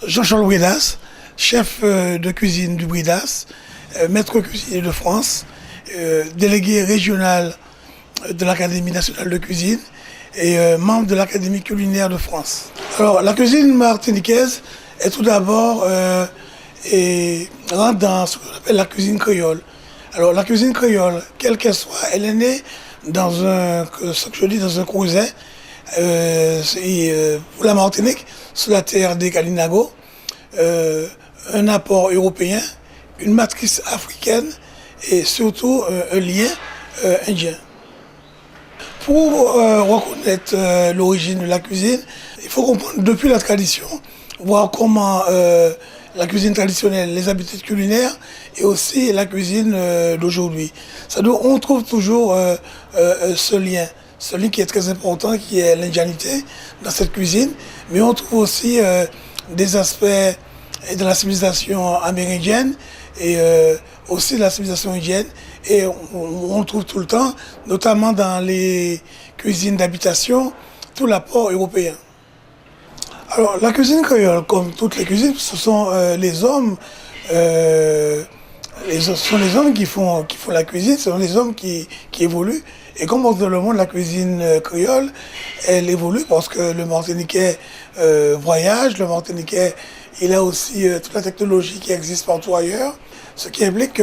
Jean-Charles Bridas, chef de cuisine du Bridas, maître cuisinier de France, délégué régional de l'Académie nationale de cuisine et membre de l'Académie culinaire de France. Alors, la cuisine martiniquaise est tout d'abord rentre dans ce qu'on appelle la cuisine créole. Alors, la cuisine créole, quelle qu'elle soit, elle est née dans ce que je dis, dans un creuset, pour la Martinique, sur la terre des Kalinago, un apport européen, une matrice africaine et surtout un lien indien. Pour reconnaître l'origine de la cuisine, il faut comprendre depuis la tradition, voir comment la cuisine traditionnelle, les habitudes culinaires et aussi la cuisine d'aujourd'hui. On trouve toujours ce lien qui est très important, qui est l'indianité dans cette cuisine, mais on trouve aussi des aspects de la civilisation amérindienne et aussi de la civilisation indienne. Et on le trouve tout le temps, notamment dans les cuisines d'habitation, tout l'apport européen. Alors, la cuisine créole, comme toutes les cuisines, ce sont les hommes, qui font la cuisine, ce sont les hommes qui évoluent. Et comme dans le monde, la cuisine créole, elle évolue parce que le Martiniquais voyage, le Martiniquais, il a aussi toute la technologie qui existe partout ailleurs, ce qui implique que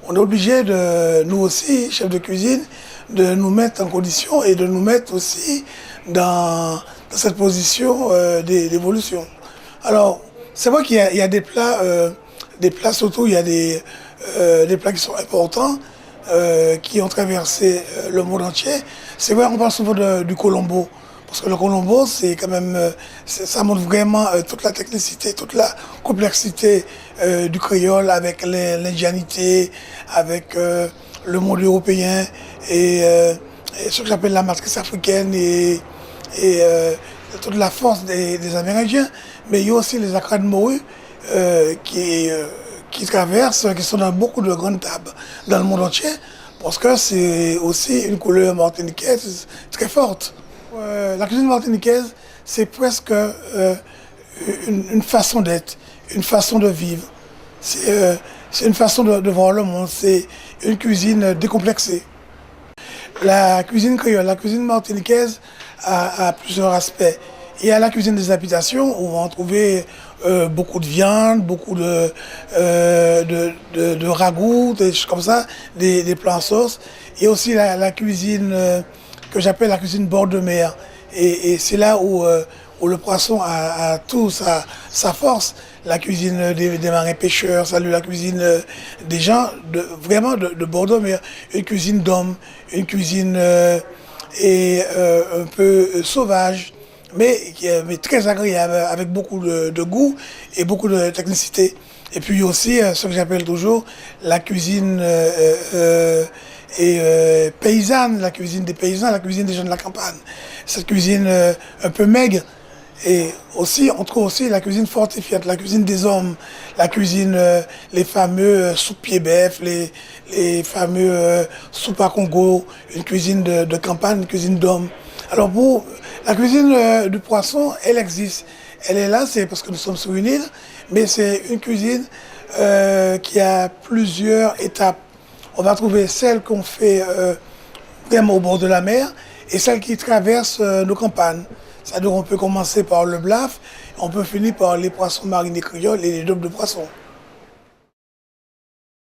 on est obligé de, nous aussi, chefs de cuisine, de nous mettre en condition et de nous mettre aussi dans cette position d'évolution. Alors, c'est vrai qu'il y a des plats surtout, il y a des plats qui sont importants, qui ont traversé le monde entier. C'est vrai, on parle souvent du colombo, parce que le colombo, c'est quand même, ça montre vraiment toute la technicité, toute la complexité du créole avec l'indianité, avec le monde européen et ce que j'appelle la matrice africaine et toute la force des Amérindiens. Mais il y a aussi les acras de morue qui traversent, qui sont dans beaucoup de grandes tables dans le monde entier, parce que c'est aussi une couleur martiniquaise très forte. La cuisine martiniquaise, c'est presque une façon d'être, une façon de vivre. C'est une façon de voir le monde, c'est une cuisine décomplexée. La cuisine créole, la cuisine martiniquaise a plusieurs aspects. Il y a la cuisine des habitations où on va en trouver beaucoup de viande, beaucoup de ragoûts, des choses comme ça, des plats en sauce. Il y a aussi la cuisine que j'appelle la cuisine bord de mer. Et c'est là où le poisson a tout sa force. La cuisine des marins pêcheurs, la cuisine des gens vraiment de bord de mer. Une cuisine d'hommes, une cuisine un peu sauvage, mais très agréable, avec beaucoup de goût et beaucoup de technicité. Et puis aussi ce que j'appelle toujours la cuisine paysanne, la cuisine des paysans, la cuisine des gens de la campagne. Cette cuisine un peu maigre. Et aussi, on trouve aussi la cuisine fortifiante, la cuisine des hommes, la cuisine, les fameux soupes pied-bœuf, les fameux soupes à Congo, une cuisine de campagne, une cuisine d'hommes. Alors pour la cuisine du poisson, elle existe. Elle est là, c'est parce que nous sommes sur une île, mais c'est une cuisine qui a plusieurs étapes. On va trouver celle qu'on fait vraiment au bord de la mer et celle qui traverse nos campagnes. C'est-à-dire qu'on peut commencer par le blaf, on peut finir par les poissons marinés créoles et les daubes de poisson.